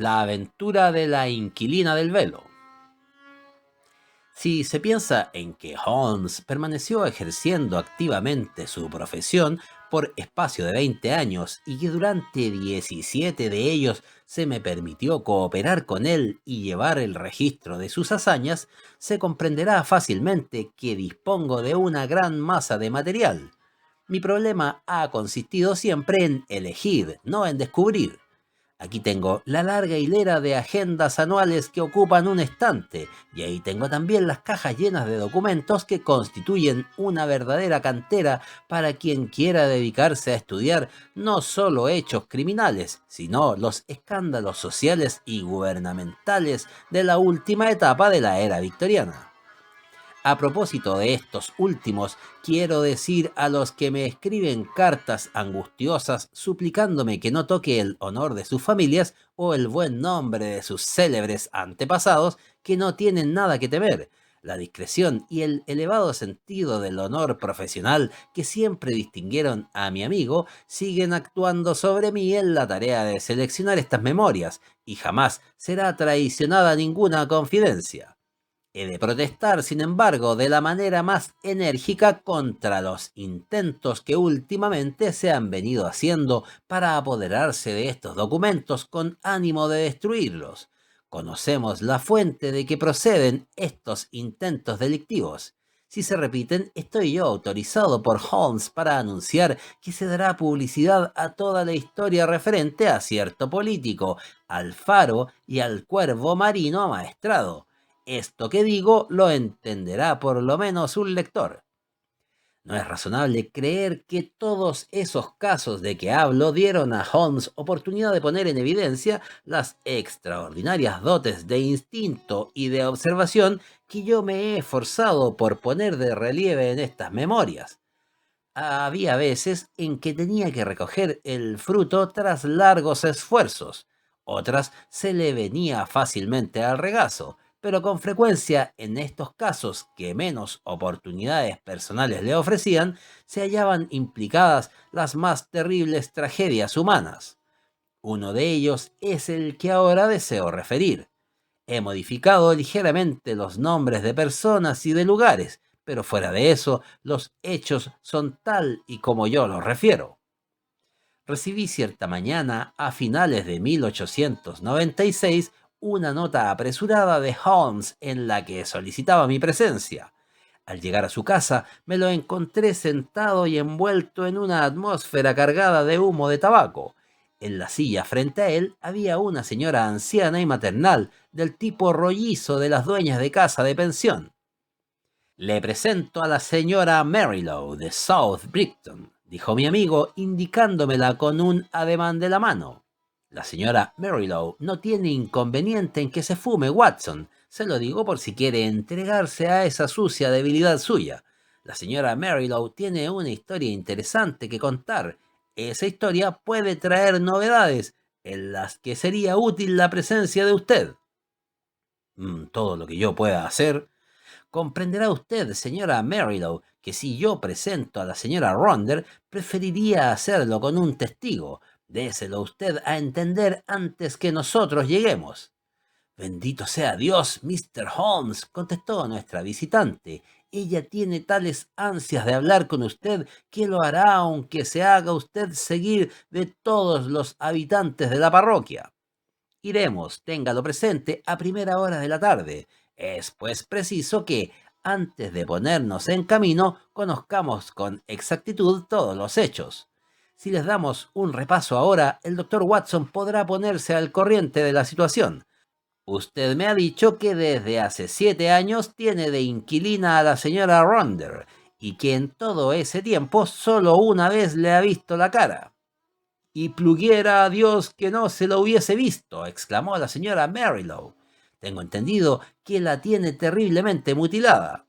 La aventura de la inquilina del velo. Si se piensa en que Holmes permaneció ejerciendo activamente su profesión por espacio de 20 años y que durante 17 de ellos se me permitió cooperar con él y llevar el registro de sus hazañas, se comprenderá fácilmente que dispongo de una gran masa de material. Mi problema ha consistido siempre en elegir, no en descubrir. Aquí tengo la larga hilera de agendas anuales que ocupan un estante, y ahí tengo también las cajas llenas de documentos que constituyen una verdadera cantera para quien quiera dedicarse a estudiar no solo hechos criminales, sino los escándalos sociales y gubernamentales de la última etapa de la era victoriana. A propósito de estos últimos, quiero decir a los que me escriben cartas angustiosas suplicándome que no toque el honor de sus familias o el buen nombre de sus célebres antepasados, que no tienen nada que temer. La discreción y el elevado sentido del honor profesional que siempre distinguieron a mi amigo siguen actuando sobre mí en la tarea de seleccionar estas memorias, y jamás será traicionada ninguna confidencia. He de protestar, sin embargo, de la manera más enérgica contra los intentos que últimamente se han venido haciendo para apoderarse de estos documentos con ánimo de destruirlos. Conocemos la fuente de que proceden estos intentos delictivos. Si se repiten, estoy yo autorizado por Holmes para anunciar que se dará publicidad a toda la historia referente a cierto político, al Faro y al Cuervo Marino amaestrado. Esto que digo lo entenderá por lo menos un lector. No es razonable creer que todos esos casos de que hablo dieron a Holmes oportunidad de poner en evidencia las extraordinarias dotes de instinto y de observación que yo me he esforzado por poner de relieve en estas memorias. Había veces en que tenía que recoger el fruto tras largos esfuerzos, otras se le venía fácilmente al regazo, pero con frecuencia en estos casos que menos oportunidades personales le ofrecían, se hallaban implicadas las más terribles tragedias humanas. Uno de ellos es el que ahora deseo referir. He modificado ligeramente los nombres de personas y de lugares, pero fuera de eso, los hechos son tal y como yo los refiero. Recibí cierta mañana, a finales de 1896, una nota apresurada de Holmes en la que solicitaba mi presencia. Al llegar a su casa, me lo encontré sentado y envuelto en una atmósfera cargada de humo de tabaco. En la silla frente a él había una señora anciana y maternal, del tipo rollizo de las dueñas de casa de pensión. Le presento a la señora Marilow de South Brighton, dijo mi amigo, indicándomela con un ademán de la mano. La señora Marilow no tiene inconveniente en que se fume, Watson. Se lo digo por si quiere entregarse a esa sucia debilidad suya. La señora Marilow tiene una historia interesante que contar. Esa historia puede traer novedades en las que sería útil la presencia de usted. Todo lo que yo pueda hacer. Comprenderá usted, señora Marilow, que si yo presento a la señora Ronder, preferiría hacerlo con un testigo. Déselo usted a entender antes que nosotros lleguemos. Bendito sea Dios, Mr. Holmes, contestó nuestra visitante. Ella tiene tales ansias de hablar con usted que lo hará aunque se haga usted seguir de todos los habitantes de la parroquia. Iremos, téngalo presente, a primera hora de la tarde. Es pues preciso que, antes de ponernos en camino, conozcamos con exactitud todos los hechos. Si les damos un repaso ahora, el doctor Watson podrá ponerse al corriente de la situación. Usted me ha dicho que desde hace 7 años tiene de inquilina a la señora Ronder y que en todo ese tiempo solo una vez le ha visto la cara. Y pluguiera a Dios que no se lo hubiese visto, exclamó la señora Marilow. Tengo entendido que la tiene terriblemente mutilada.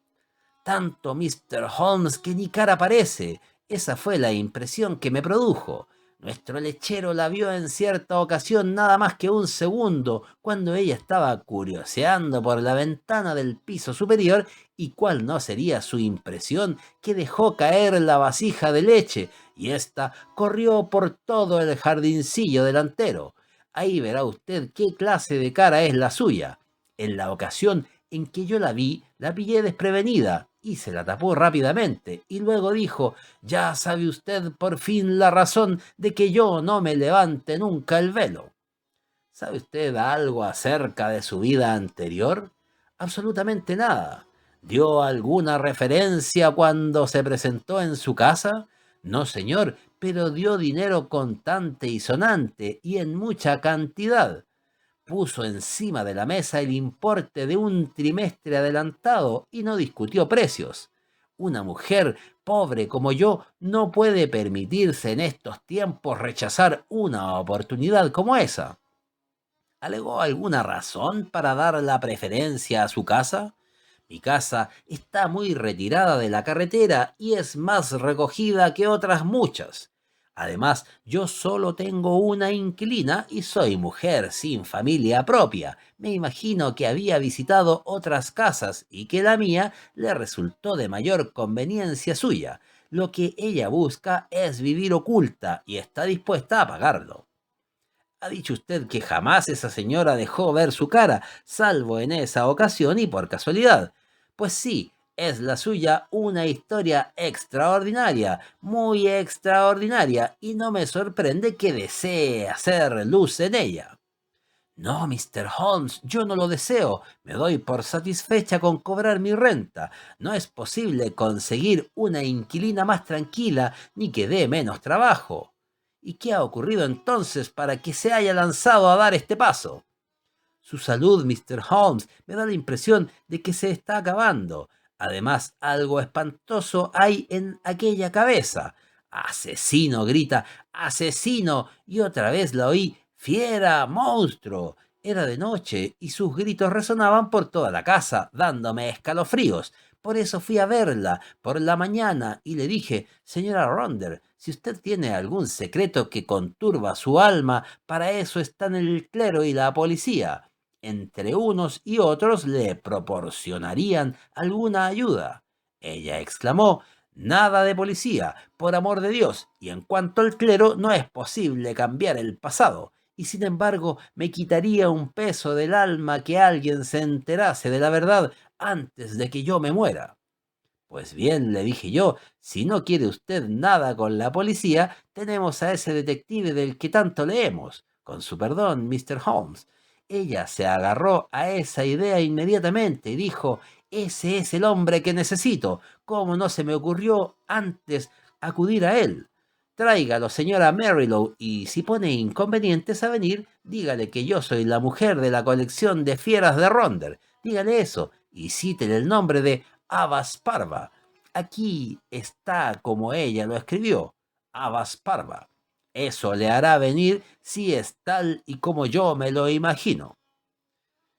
Tanto Mr. Holmes que ni cara parece. Esa fue la impresión que me produjo. Nuestro lechero la vio en cierta ocasión nada más que un segundo, cuando ella estaba curioseando por la ventana del piso superior, y cuál no sería su impresión que dejó caer la vasija de leche, y ésta corrió por todo el jardincillo delantero. Ahí verá usted qué clase de cara es la suya. En la ocasión en que yo la vi, la pillé desprevenida y se la tapó rápidamente, y luego dijo: ya sabe usted por fin la razón de que yo no me levante nunca el velo. ¿Sabe usted algo acerca de su vida anterior? Absolutamente nada. ¿Dio alguna referencia cuando se presentó en su casa? No, señor, pero dio dinero contante y sonante y en mucha cantidad. Puso encima de la mesa el importe de un trimestre adelantado y no discutió precios. Una mujer pobre como yo no puede permitirse en estos tiempos rechazar una oportunidad como esa. ¿Alegó alguna razón para dar la preferencia a su casa? Mi casa está muy retirada de la carretera y es más recogida que otras muchas. Además, yo solo tengo una inquilina y soy mujer sin familia propia. Me imagino que había visitado otras casas y que la mía le resultó de mayor conveniencia suya. Lo que ella busca es vivir oculta y está dispuesta a pagarlo. Ha dicho usted que jamás esa señora dejó ver su cara, salvo en esa ocasión y por casualidad. Pues sí, es la suya una historia extraordinaria, muy extraordinaria, y no me sorprende que desee hacer luz en ella. No, Mr. Holmes, yo no lo deseo. Me doy por satisfecha con cobrar mi renta. No es posible conseguir una inquilina más tranquila ni que dé menos trabajo. ¿Y qué ha ocurrido entonces para que se haya lanzado a dar este paso? Su salud, Mr. Holmes, me da la impresión de que se está acabando. Además, algo espantoso hay en aquella cabeza. Asesino, grita, asesino. Y otra vez la oí, fiera, monstruo. Era de noche y sus gritos resonaban por toda la casa, dándome escalofríos. Por eso fui a verla por la mañana y le dije: señora Ronder, si usted tiene algún secreto que conturba su alma, para eso están el clero y la policía. Entre unos y otros le proporcionarían alguna ayuda. Ella exclamó: nada de policía, por amor de Dios, y en cuanto al clero, no es posible cambiar el pasado, y sin embargo me quitaría un peso del alma que alguien se enterase de la verdad antes de que yo me muera. Pues bien, le dije yo, si no quiere usted nada con la policía, tenemos a ese detective del que tanto leemos. Con su perdón, Mr. Holmes. Ella se agarró a esa idea inmediatamente y dijo: ese es el hombre que necesito. ¿Cómo no se me ocurrió antes acudir a él? Tráigalo, señora Merrilow, y si pone inconvenientes a venir, dígale que yo soy la mujer de la colección de fieras de Ronder. Dígale eso, y cítele el nombre de Abbas Parva. Aquí está como ella lo escribió, Abbas Parva. Eso le hará venir si es tal y como yo me lo imagino.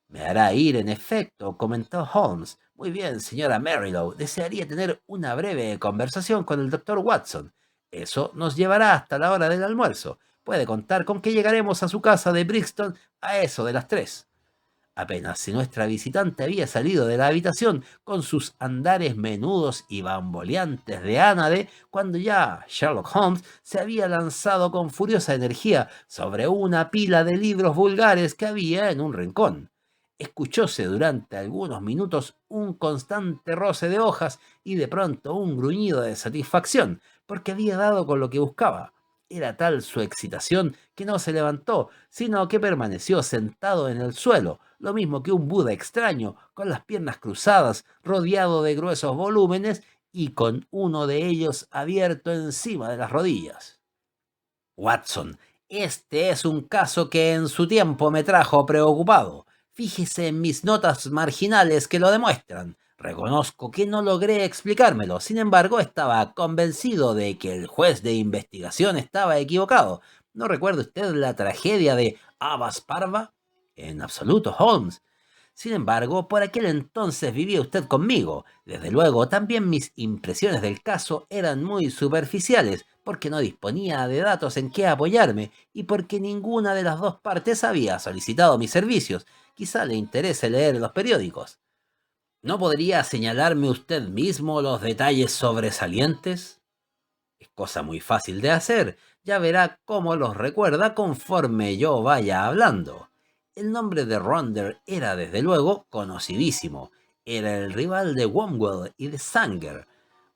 Me hará ir, en efecto, comentó Holmes. Muy bien, señora Merrilow, desearía tener una breve conversación con el doctor Watson. Eso nos llevará hasta la hora del almuerzo. Puede contar con que llegaremos a su casa de Brixton a eso de las 3. Apenas si nuestra visitante había salido de la habitación con sus andares menudos y bamboleantes de ánade, cuando ya Sherlock Holmes se había lanzado con furiosa energía sobre una pila de libros vulgares que había en un rincón. Escuchóse durante algunos minutos un constante roce de hojas y de pronto un gruñido de satisfacción, porque había dado con lo que buscaba. Era tal su excitación que no se levantó, sino que permaneció sentado en el suelo, lo mismo que un Buda extraño, con las piernas cruzadas, rodeado de gruesos volúmenes y con uno de ellos abierto encima de las rodillas. Watson, este es un caso que en su tiempo me trajo preocupado. Fíjese en mis notas marginales que lo demuestran. Reconozco que no logré explicármelo, sin embargo estaba convencido de que el juez de investigación estaba equivocado. ¿No recuerda usted la tragedia de Abbas Parva? En absoluto, Holmes. Sin embargo, por aquel entonces vivía usted conmigo. Desde luego, también mis impresiones del caso eran muy superficiales, porque no disponía de datos en que apoyarme y porque ninguna de las dos partes había solicitado mis servicios. Quizá le interese leer los periódicos. ¿No podría señalarme usted mismo los detalles sobresalientes? Es cosa muy fácil de hacer. Ya verá cómo los recuerda conforme yo vaya hablando. El nombre de Ronder era desde luego conocidísimo. Era el rival de Womwell y de Sanger,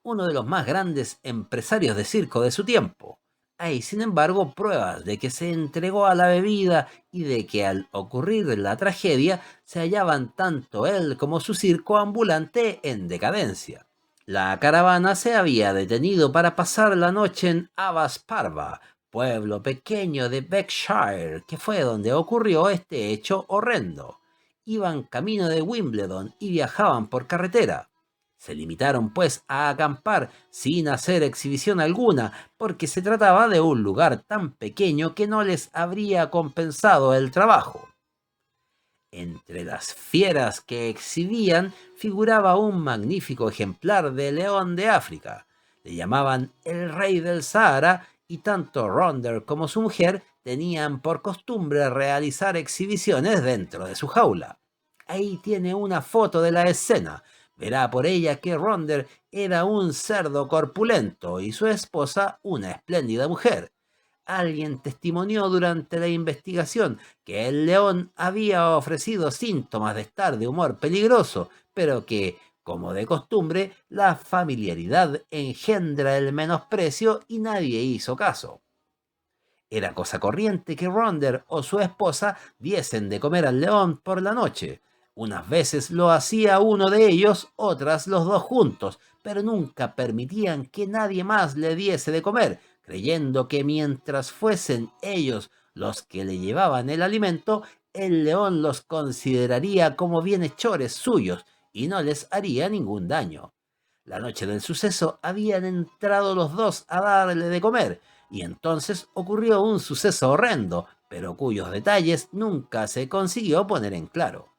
uno de los más grandes empresarios de circo de su tiempo. Hay, sin embargo, pruebas de que se entregó a la bebida y de que al ocurrir la tragedia se hallaban tanto él como su circo ambulante en decadencia. La caravana se había detenido para pasar la noche en Avasparva, pueblo pequeño de Berkshire, que fue donde ocurrió este hecho horrendo. Iban camino de Wimbledon y viajaban por carretera. Se limitaron pues a acampar sin hacer exhibición alguna, porque se trataba de un lugar tan pequeño que no les habría compensado el trabajo. Entre las fieras que exhibían figuraba un magnífico ejemplar de león de África. Le llamaban el rey del Sahara y tanto Ronder como su mujer tenían por costumbre realizar exhibiciones dentro de su jaula. Ahí tiene una foto de la escena. Verá por ella que Ronder era un cerdo corpulento y su esposa una espléndida mujer. Alguien testimonió durante la investigación que el león había ofrecido síntomas de estar de humor peligroso, pero que, como de costumbre, la familiaridad engendra el menosprecio y nadie hizo caso. Era cosa corriente que Ronder o su esposa diesen de comer al león por la noche. Unas veces lo hacía uno de ellos, otras los dos juntos, pero nunca permitían que nadie más le diese de comer, creyendo que mientras fuesen ellos los que le llevaban el alimento, el león los consideraría como bienhechores suyos y no les haría ningún daño. La noche del suceso habían entrado los dos a darle de comer, y entonces ocurrió un suceso horrendo, pero cuyos detalles nunca se consiguió poner en claro.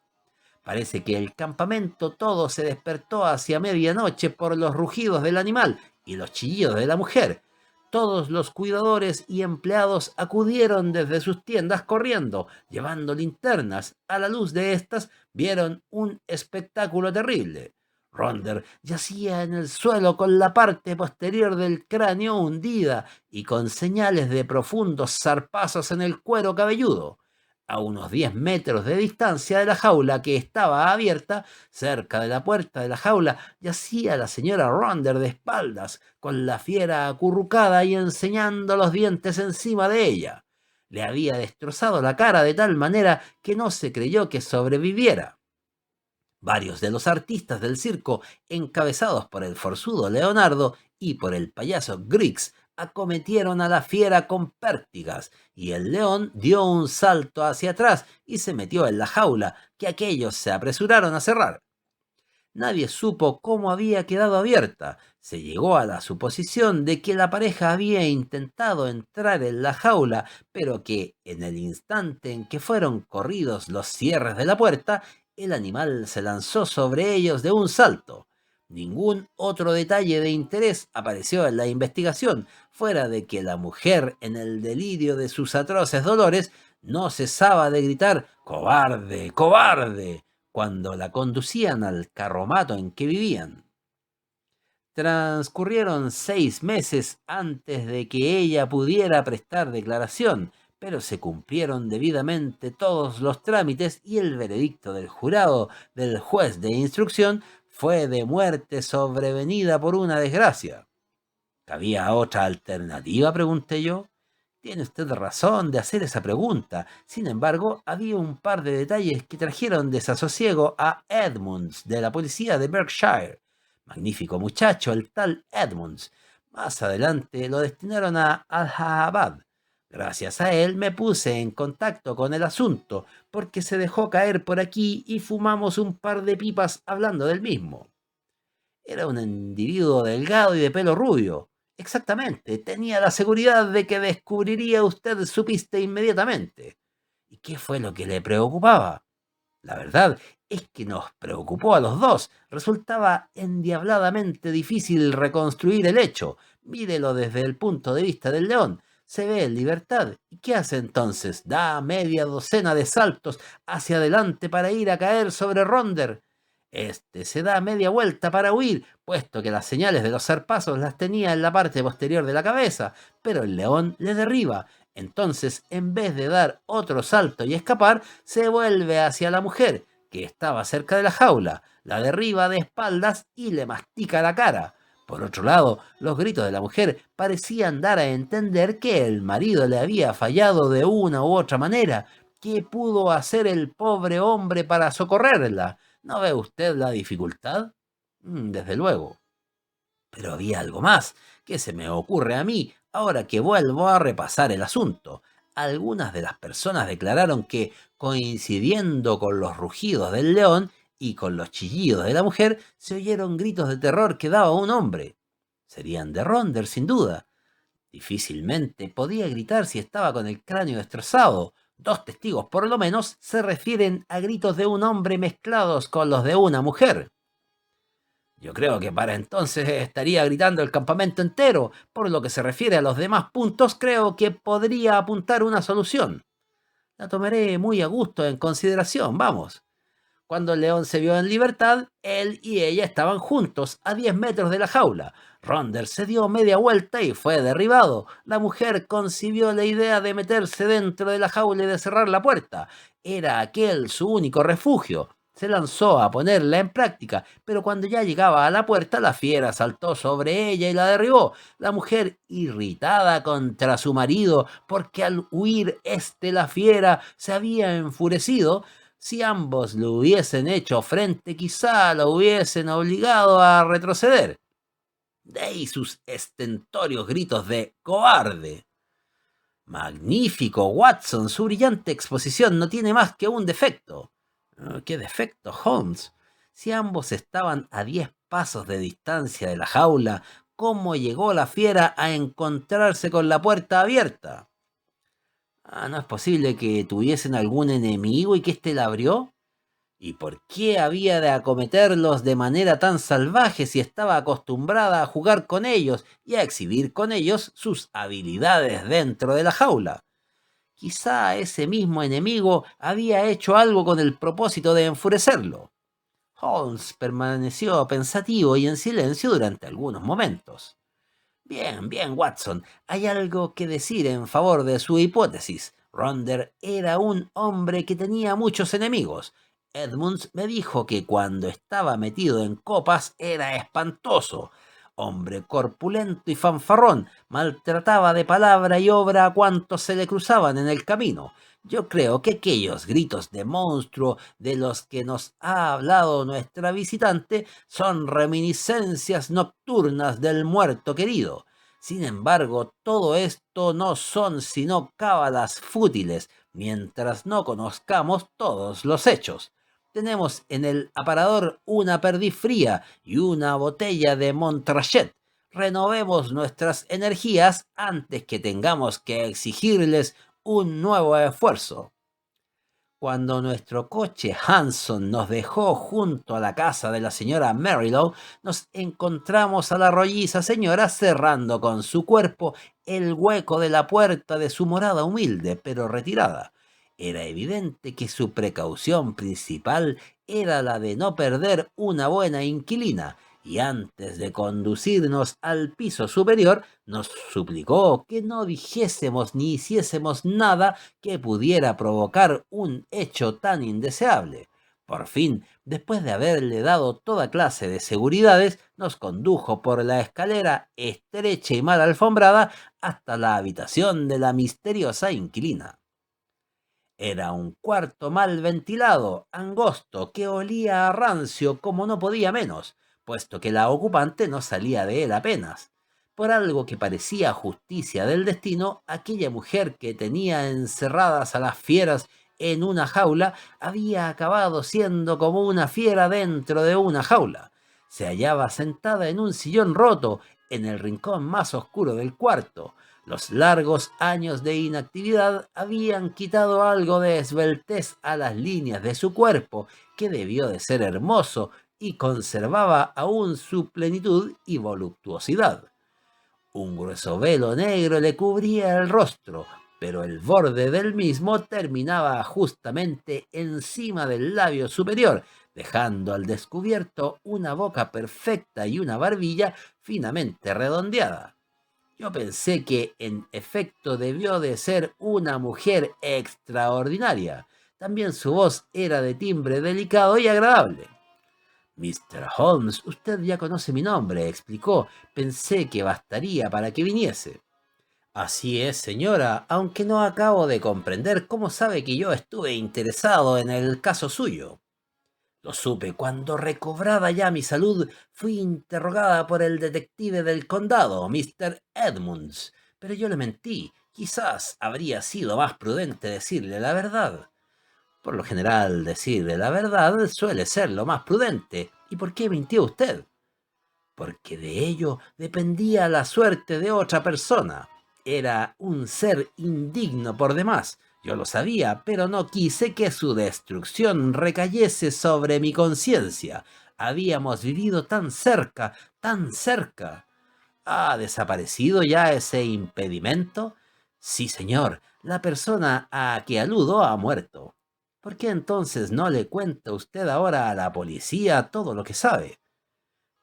Parece que el campamento todo se despertó hacia medianoche por los rugidos del animal y los chillidos de la mujer. Todos los cuidadores y empleados acudieron desde sus tiendas corriendo, llevando linternas. A la luz de estas vieron un espectáculo terrible. Ronder yacía en el suelo con la parte posterior del cráneo hundida y con señales de profundos zarpazos en el cuero cabelludo. A unos 10 metros de distancia de la jaula que estaba abierta, cerca de la puerta de la jaula, yacía la señora Ronder de espaldas, con la fiera acurrucada y enseñando los dientes encima de ella. Le había destrozado la cara de tal manera que no se creyó que sobreviviera. Varios de los artistas del circo, encabezados por el forzudo Leonardo y por el payaso Griggs, acometieron a la fiera con pértigas, y el león dio un salto hacia atrás y se metió en la jaula, que aquellos se apresuraron a cerrar. Nadie supo cómo había quedado abierta. Se llegó a la suposición de que la pareja había intentado entrar en la jaula, pero que, en el instante en que fueron corridos los cierres de la puerta, el animal se lanzó sobre ellos de un salto. Ningún otro detalle de interés apareció en la investigación, fuera de que la mujer, en el delirio de sus atroces dolores, no cesaba de gritar «¡Cobarde! ¡Cobarde!» cuando la conducían al carromato en que vivían. Transcurrieron 6 meses antes de que ella pudiera prestar declaración, pero se cumplieron debidamente todos los trámites y el veredicto del jurado del juez de instrucción fue de muerte sobrevenida por una desgracia. ¿Había otra alternativa?, pregunté yo. Tiene usted razón de hacer esa pregunta. Sin embargo, había un par de detalles que trajeron desasosiego a Edmunds de la policía de Berkshire. Magnífico muchacho, el tal Edmunds. Más adelante lo destinaron a Allahabad. Gracias a él me puse en contacto con el asunto, porque se dejó caer por aquí y fumamos un par de pipas hablando del mismo. Era un individuo delgado y de pelo rubio. Exactamente, tenía la seguridad de que descubriría usted su pista inmediatamente. ¿Y qué fue lo que le preocupaba? La verdad es que nos preocupó a los dos. Resultaba endiabladamente difícil reconstruir el hecho. Mírelo desde el punto de vista del león. Se ve en libertad. ¿Y qué hace entonces? Da media docena de saltos hacia adelante para ir a caer sobre Ronder. Este se da media vuelta para huir, puesto que las señales de los zarpazos las tenía en la parte posterior de la cabeza, pero el león le derriba. Entonces, en vez de dar otro salto y escapar, se vuelve hacia la mujer, que estaba cerca de la jaula, la derriba de espaldas y le mastica la cara. Por otro lado, los gritos de la mujer parecían dar a entender que el marido le había fallado de una u otra manera. ¿Qué pudo hacer el pobre hombre para socorrerla? ¿No ve usted la dificultad? Desde luego. Pero había algo más que se me ocurre a mí ahora que vuelvo a repasar el asunto. Algunas de las personas declararon que, coincidiendo con los rugidos del león y con los chillidos de la mujer, se oyeron gritos de terror que daba un hombre. Serían de Ronder, sin duda. Difícilmente podía gritar si estaba con el cráneo destrozado. Dos testigos, por lo menos, se refieren a gritos de un hombre mezclados con los de una mujer. Yo creo que para entonces estaría gritando el campamento entero. Por lo que se refiere a los demás puntos, creo que podría apuntar una solución. La tomaré muy a gusto en consideración, vamos. Cuando el león se vio en libertad, él y ella estaban juntos a 10 metros de la jaula. Ronder se dio media vuelta y fue derribado. La mujer concibió la idea de meterse dentro de la jaula y de cerrar la puerta. Era aquel su único refugio. Se lanzó a ponerla en práctica, pero cuando ya llegaba a la puerta, la fiera saltó sobre ella y la derribó. La mujer, irritada contra su marido porque al huir la fiera se había enfurecido, si ambos le hubiesen hecho frente, quizá lo hubiesen obligado a retroceder. De ahí sus estentorios gritos de ¡cobarde! Magnífico, Watson, su brillante exposición no tiene más que un defecto. ¿Qué defecto, Holmes? Si ambos estaban a 10 pasos de distancia de la jaula, ¿cómo llegó la fiera a encontrarse con la puerta abierta? ¿No es posible que tuviesen algún enemigo y que éste la abrió? ¿Y por qué había de acometerlos de manera tan salvaje si estaba acostumbrada a jugar con ellos y a exhibir con ellos sus habilidades dentro de la jaula? Quizá ese mismo enemigo había hecho algo con el propósito de enfurecerlo. Holmes permaneció pensativo y en silencio durante algunos momentos. Bien, bien, Watson. Hay algo que decir en favor de su hipótesis. Ronder era un hombre que tenía muchos enemigos. Edmunds me dijo que cuando estaba metido en copas era espantoso. Hombre corpulento y fanfarrón, maltrataba de palabra y obra a cuantos se le cruzaban en el camino. Yo creo que aquellos gritos de monstruo de los que nos ha hablado nuestra visitante son reminiscencias nocturnas del muerto querido. Sin embargo, todo esto no son sino cábalas fútiles mientras no conozcamos todos los hechos. Tenemos en el aparador una perdiz fría y una botella de Montrachet. Renovemos nuestras energías antes que tengamos que exigirles un nuevo esfuerzo. Cuando nuestro coche Hanson nos dejó junto a la casa de la señora Marilow, nos encontramos a la rolliza señora cerrando con su cuerpo el hueco de la puerta de su morada humilde pero retirada. Era evidente que su precaución principal era la de no perder una buena inquilina, y antes de conducirnos al piso superior, nos suplicó que no dijésemos ni hiciésemos nada que pudiera provocar un hecho tan indeseable. Por fin, después de haberle dado toda clase de seguridades, nos condujo por la escalera estrecha y mal alfombrada hasta la habitación de la misteriosa inquilina. Era un cuarto mal ventilado, angosto, que olía a rancio como no podía menos, puesto que la ocupante no salía de él apenas. Por algo que parecía justicia del destino, aquella mujer que tenía encerradas a las fieras en una jaula había acabado siendo como una fiera dentro de una jaula. Se hallaba sentada en un sillón roto, en el rincón más oscuro del cuarto. Los largos años de inactividad habían quitado algo de esbeltez a las líneas de su cuerpo, que debió de ser hermoso y conservaba aún su plenitud y voluptuosidad. Un grueso velo negro le cubría el rostro, pero el borde del mismo terminaba justamente encima del labio superior, dejando al descubierto una boca perfecta y una barbilla finamente redondeada. Yo pensé que en efecto debió de ser una mujer extraordinaria. También su voz era de timbre delicado y agradable. Mr. Holmes, usted ya conoce mi nombre, explicó. Pensé que bastaría para que viniese. Así es, señora, aunque no acabo de comprender cómo sabe que yo estuve interesado en el caso suyo. Lo supe cuando, recobrada ya mi salud, fui interrogada por el detective del condado, Mr. Edmunds. Pero yo le mentí. Quizás habría sido más prudente decirle la verdad. Por lo general, decirle la verdad suele ser lo más prudente. ¿Y por qué mintió usted? Porque de ello dependía la suerte de otra persona. Era un ser indigno por demás. Yo lo sabía, pero no quise que su destrucción recayese sobre mi conciencia. Habíamos vivido tan cerca, tan cerca. ¿Ha desaparecido ya ese impedimento? Sí, señor, la persona a que aludo ha muerto. ¿Por qué entonces no le cuenta usted ahora a la policía todo lo que sabe?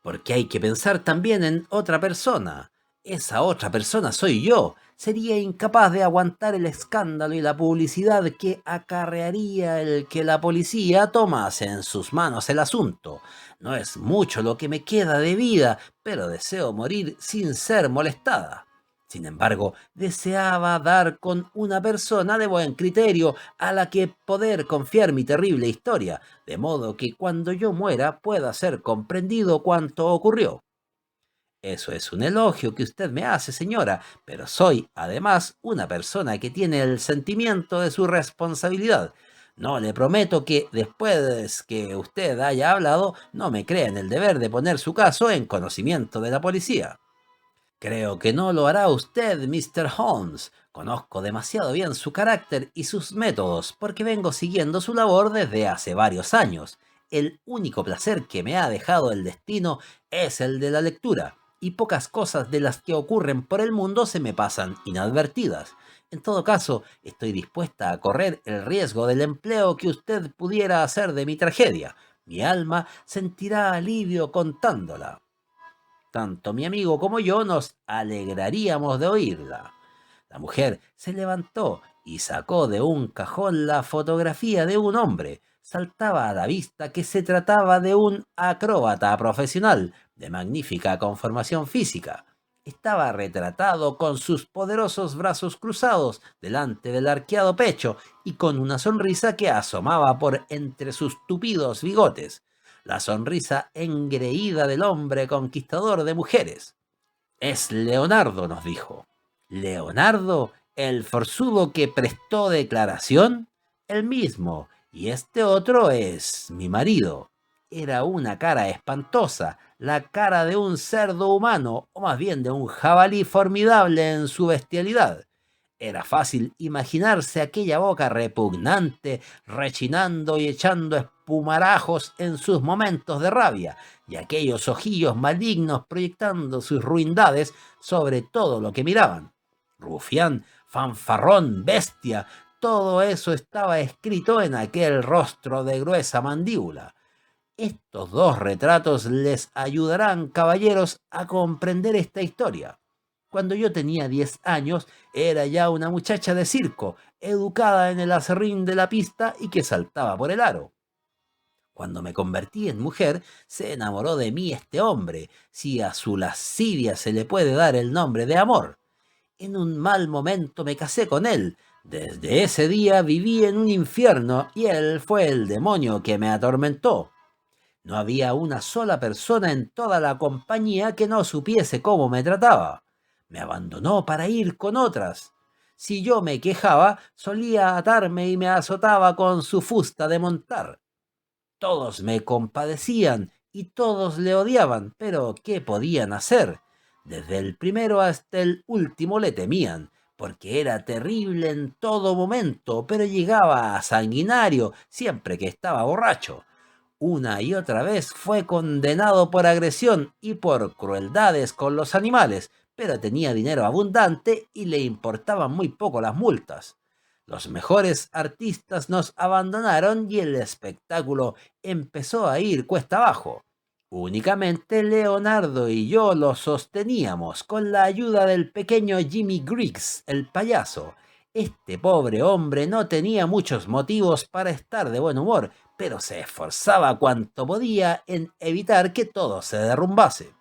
Porque hay que pensar también en otra persona. Esa otra persona soy yo. Sería incapaz de aguantar el escándalo y la publicidad que acarrearía el que la policía tomase en sus manos el asunto. No es mucho lo que me queda de vida, pero deseo morir sin ser molestada. Sin embargo, deseaba dar con una persona de buen criterio a la que poder confiar mi terrible historia, de modo que cuando yo muera pueda ser comprendido cuanto ocurrió. Eso es un elogio que usted me hace, señora, pero soy, además, una persona que tiene el sentimiento de su responsabilidad. No le prometo que después que usted haya hablado, no me crea en el deber de poner su caso en conocimiento de la policía. Creo que no lo hará usted, Mr. Holmes. Conozco demasiado bien su carácter y sus métodos, porque vengo siguiendo su labor desde hace varios años. El único placer que me ha dejado el destino es el de la lectura, y pocas cosas de las que ocurren por el mundo se me pasan inadvertidas. En todo caso, estoy dispuesta a correr el riesgo del empleo que usted pudiera hacer de mi tragedia. Mi alma sentirá alivio contándola. Tanto mi amigo como yo nos alegraríamos de oírla. La mujer se levantó y sacó de un cajón la fotografía de un hombre. Saltaba a la vista que se trataba de un acróbata profesional de magnífica conformación física. Estaba retratado con sus poderosos brazos cruzados delante del arqueado pecho y con una sonrisa que asomaba por entre sus tupidos bigotes, la sonrisa engreída del hombre conquistador de mujeres. Es Leonardo, nos dijo. Leonardo, el forzudo que prestó declaración, el mismo, y este otro es mi marido. Era una cara espantosa, la cara de un cerdo humano, o más bien de un jabalí formidable en su bestialidad. Era fácil imaginarse aquella boca repugnante, rechinando y echando espumarajos en sus momentos de rabia, y aquellos ojillos malignos proyectando sus ruindades sobre todo lo que miraban. Rufián, fanfarrón, bestia, todo eso estaba escrito en aquel rostro de gruesa mandíbula. Estos dos retratos les ayudarán, caballeros, a comprender esta historia. Cuando yo tenía 10 años, era ya una muchacha de circo, educada en el aserrín de la pista y que saltaba por el aro. Cuando me convertí en mujer, se enamoró de mí este hombre, si a su lascivia se le puede dar el nombre de amor. En un mal momento me casé con él. Desde ese día viví en un infierno y él fue el demonio que me atormentó. No había una sola persona en toda la compañía que no supiese cómo me trataba. Me abandonó para ir con otras. Si yo me quejaba, solía atarme y me azotaba con su fusta de montar. Todos me compadecían y todos le odiaban, pero ¿qué podían hacer? Desde el primero hasta el último le temían, porque era terrible en todo momento, pero llegaba a sanguinario siempre que estaba borracho. Una y otra vez fue condenado por agresión y por crueldades con los animales, pero tenía dinero abundante y le importaban muy poco las multas. Los mejores artistas nos abandonaron y el espectáculo empezó a ir cuesta abajo. Únicamente Leonardo y yo lo sosteníamos con la ayuda del pequeño Jimmy Griggs, el payaso. Este pobre hombre no tenía muchos motivos para estar de buen humor, pero se esforzaba cuanto podía en evitar que todo se derrumbase.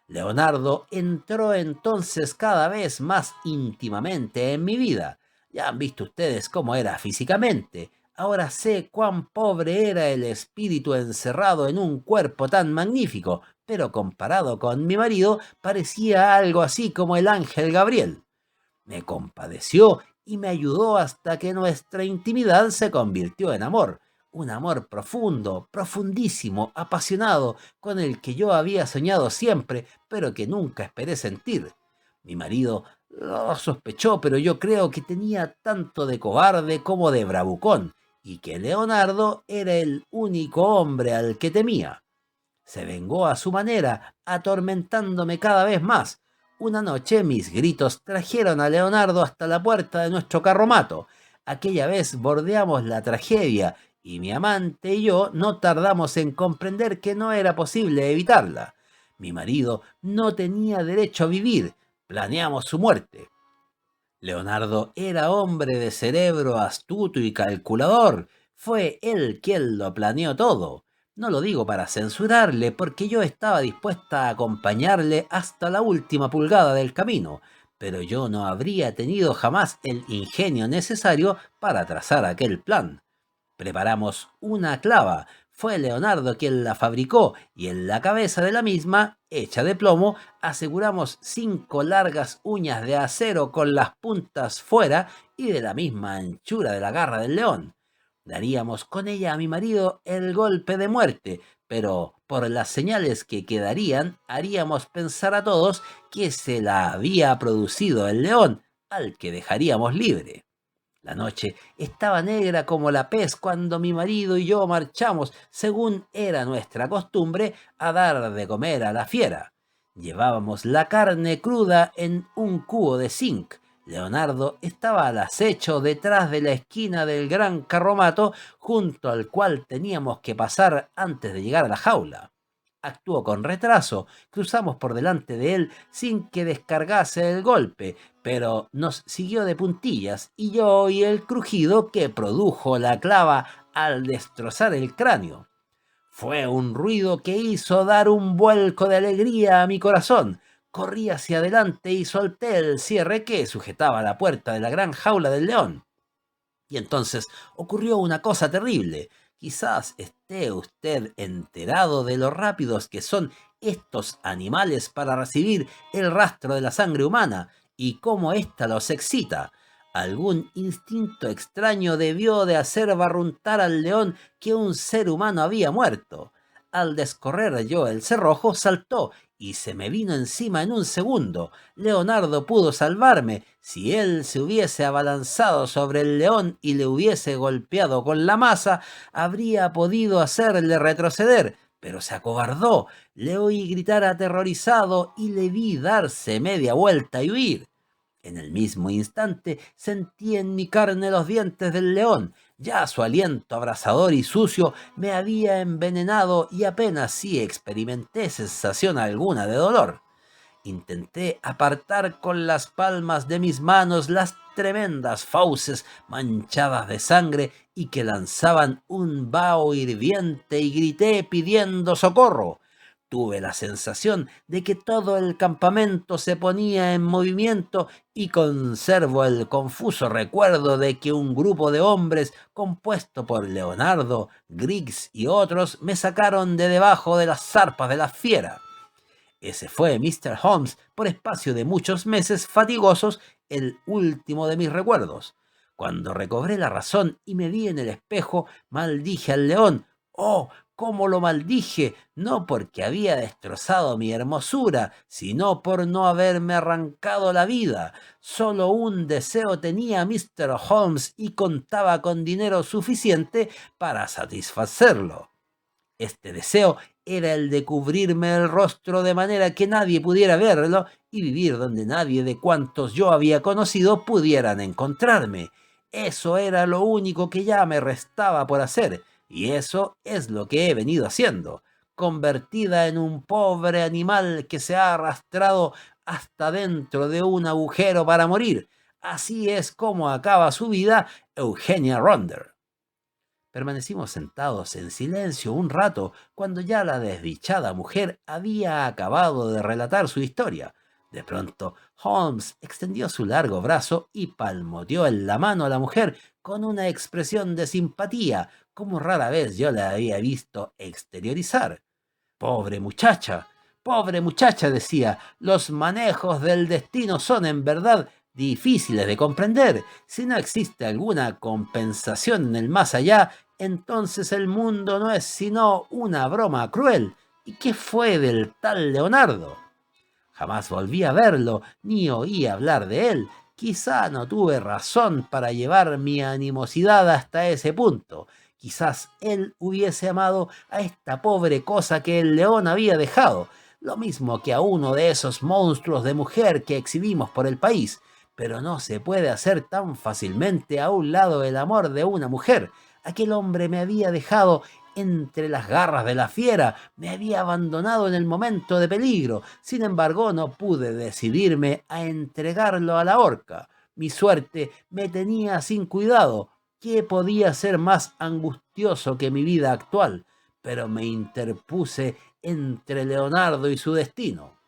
Leonardo entró entonces cada vez más íntimamente en mi vida. Ya han visto ustedes cómo era físicamente. Ahora sé cuán pobre era el espíritu encerrado en un cuerpo tan magnífico, pero comparado con mi marido parecía algo así como el ángel Gabriel. Me compadeció y me ayudó hasta que nuestra intimidad se convirtió en amor, un amor profundo, profundísimo, apasionado, con el que yo había soñado siempre, pero que nunca esperé sentir. Mi marido lo sospechó, pero yo creo que tenía tanto de cobarde como de bravucón, y que Leonardo era el único hombre al que temía. Se vengó a su manera, atormentándome cada vez más. Una noche mis gritos trajeron a Leonardo hasta la puerta de nuestro carromato. Aquella vez bordeamos la tragedia y mi amante y yo no tardamos en comprender que no era posible evitarla. Mi marido no tenía derecho a vivir. Planeamos su muerte. Leonardo era hombre de cerebro astuto y calculador. Fue él quien lo planeó todo. No lo digo para censurarle, porque yo estaba dispuesta a acompañarle hasta la última pulgada del camino, pero yo no habría tenido jamás el ingenio necesario para trazar aquel plan. Preparamos una clava. Fue Leonardo quien la fabricó y en la cabeza de la misma, hecha de plomo, aseguramos 5 largas uñas de acero con las puntas fuera y de la misma anchura de la garra del león. Daríamos con ella a mi marido el golpe de muerte, pero por las señales que quedarían haríamos pensar a todos que se la había producido el león, al que dejaríamos libre. La noche estaba negra como la pez cuando mi marido y yo marchamos, según era nuestra costumbre, a dar de comer a la fiera. Llevábamos la carne cruda en un cubo de zinc. Leonardo estaba al acecho detrás de la esquina del gran carromato, junto al cual teníamos que pasar antes de llegar a la jaula. Actuó con retraso, cruzamos por delante de él sin que descargase el golpe, pero nos siguió de puntillas y yo oí el crujido que produjo la clava al destrozar el cráneo. Fue un ruido que hizo dar un vuelco de alegría a mi corazón. Corrí hacia adelante y solté el cierre que sujetaba la puerta de la gran jaula del león. Y entonces ocurrió una cosa terrible. Quizás esté usted enterado de lo rápidos que son estos animales para recibir el rastro de la sangre humana y cómo ésta los excita. Algún instinto extraño debió de hacer barruntar al león que un ser humano había muerto. Al descorrer yo el cerrojo, saltó y se me vino encima en un segundo. Leonardo pudo salvarme. Si él se hubiese abalanzado sobre el león y le hubiese golpeado con la masa, habría podido hacerle retroceder, pero se acobardó. Le oí gritar aterrorizado y le vi darse media vuelta y huir. En el mismo instante sentí en mi carne los dientes del león. Ya su aliento abrasador y sucio me había envenenado y apenas si experimenté sensación alguna de dolor. Intenté apartar con las palmas de mis manos las tremendas fauces manchadas de sangre y que lanzaban un vaho hirviente y grité pidiendo socorro. Tuve la sensación de que todo el campamento se ponía en movimiento y conservo el confuso recuerdo de que un grupo de hombres compuesto por Leonardo, Griggs y otros me sacaron de debajo de las zarpas de la fiera. Ese fue Mr. Holmes, por espacio de muchos meses fatigosos, el último de mis recuerdos. Cuando recobré la razón y me vi en el espejo, maldije al león. ¡Oh, cómo lo maldije! No porque había destrozado mi hermosura, sino por no haberme arrancado la vida. Solo un deseo tenía Mr. Holmes y contaba con dinero suficiente para satisfacerlo. Este deseo era el de cubrirme el rostro de manera que nadie pudiera verlo y vivir donde nadie de cuantos yo había conocido pudieran encontrarme. Eso era lo único que ya me restaba por hacer, y eso es lo que he venido haciendo, convertida en un pobre animal que se ha arrastrado hasta dentro de un agujero para morir. Así es como acaba su vida Eugenia Ronder. Permanecimos sentados en silencio un rato cuando ya la desdichada mujer había acabado de relatar su historia. De pronto, Holmes extendió su largo brazo y palmoteó en la mano a la mujer con una expresión de simpatía, como rara vez yo la había visto exteriorizar. Pobre muchacha, decía, los manejos del destino son en verdad difíciles de comprender. Si no existe alguna compensación en el más allá, entonces el mundo no es sino una broma cruel. ¿Y qué fue del tal Leonardo? Jamás volví a verlo, ni oí hablar de él. Quizá no tuve razón para llevar mi animosidad hasta ese punto. Quizás él hubiese amado a esta pobre cosa que el león había dejado, lo mismo que a uno de esos monstruos de mujer que exhibimos por el país. Pero no se puede hacer tan fácilmente a un lado el amor de una mujer. Aquel hombre me había dejado entre las garras de la fiera, me había abandonado en el momento de peligro. Sin embargo, no pude decidirme a entregarlo a la horca. Mi suerte me tenía sin cuidado. ¿Qué podía ser más angustioso que mi vida actual? Pero me interpuse entre Leonardo y su destino.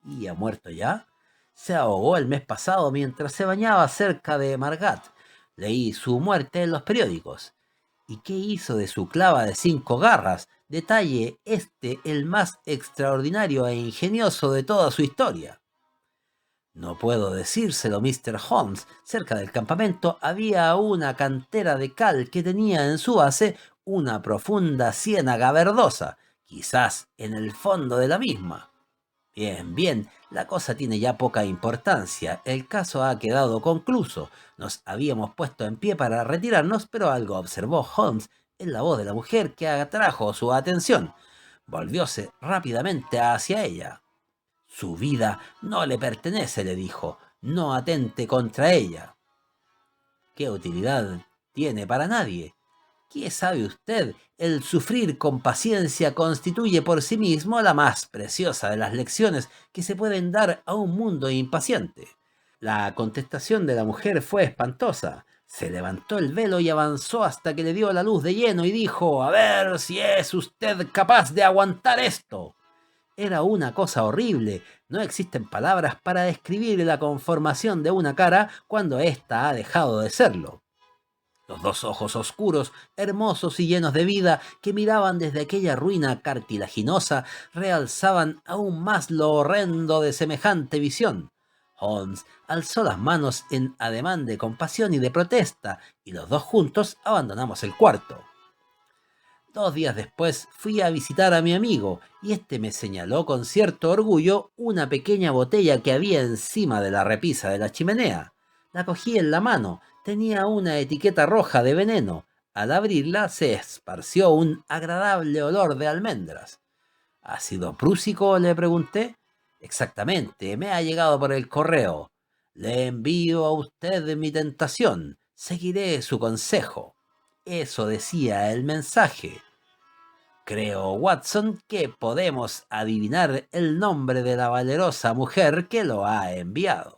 ¿Y ha muerto ya? Se ahogó el mes pasado mientras se bañaba cerca de Margat. Leí su muerte en los periódicos. ¿Y qué hizo de su clava de 5 garras? Detalle este el más extraordinario e ingenioso de toda su historia. No puedo decírselo, Mr. Holmes. Cerca del campamento había una cantera de cal que tenía en su base una profunda ciénaga verdosa, quizás en el fondo de la misma. Bien, la cosa tiene ya poca importancia. El caso ha quedado concluso. Nos habíamos puesto en pie para retirarnos, pero algo observó Holmes en la voz de la mujer que atrajo su atención. Volvióse rápidamente hacia ella. Su vida no le pertenece, le dijo. No atente contra ella. ¿Qué utilidad tiene para nadie? ¿Qué sabe usted? El sufrir con paciencia constituye por sí mismo la más preciosa de las lecciones que se pueden dar a un mundo impaciente. La contestación de la mujer fue espantosa. Se levantó el velo y avanzó hasta que le dio la luz de lleno y dijo: "A ver si es usted capaz de aguantar esto". Era una cosa horrible. No existen palabras para describir la conformación de una cara cuando ésta ha dejado de serlo. Los dos ojos oscuros, hermosos y llenos de vida, que miraban desde aquella ruina cartilaginosa, realzaban aún más lo horrendo de semejante visión. Holmes alzó las manos en ademán de compasión y de protesta, y los dos juntos abandonamos el cuarto. 2 días después fui a visitar a mi amigo, y este me señaló con cierto orgullo una pequeña botella que había encima de la repisa de la chimenea. La cogí en la mano, tenía una etiqueta roja de veneno. Al abrirla se esparció un agradable olor de almendras. ¿Ácido prúsico?, le pregunté. Exactamente, me ha llegado por el correo. Le envío a usted mi tentación. Seguiré su consejo. Eso decía el mensaje. Creo, Watson, que podemos adivinar el nombre de la valerosa mujer que lo ha enviado.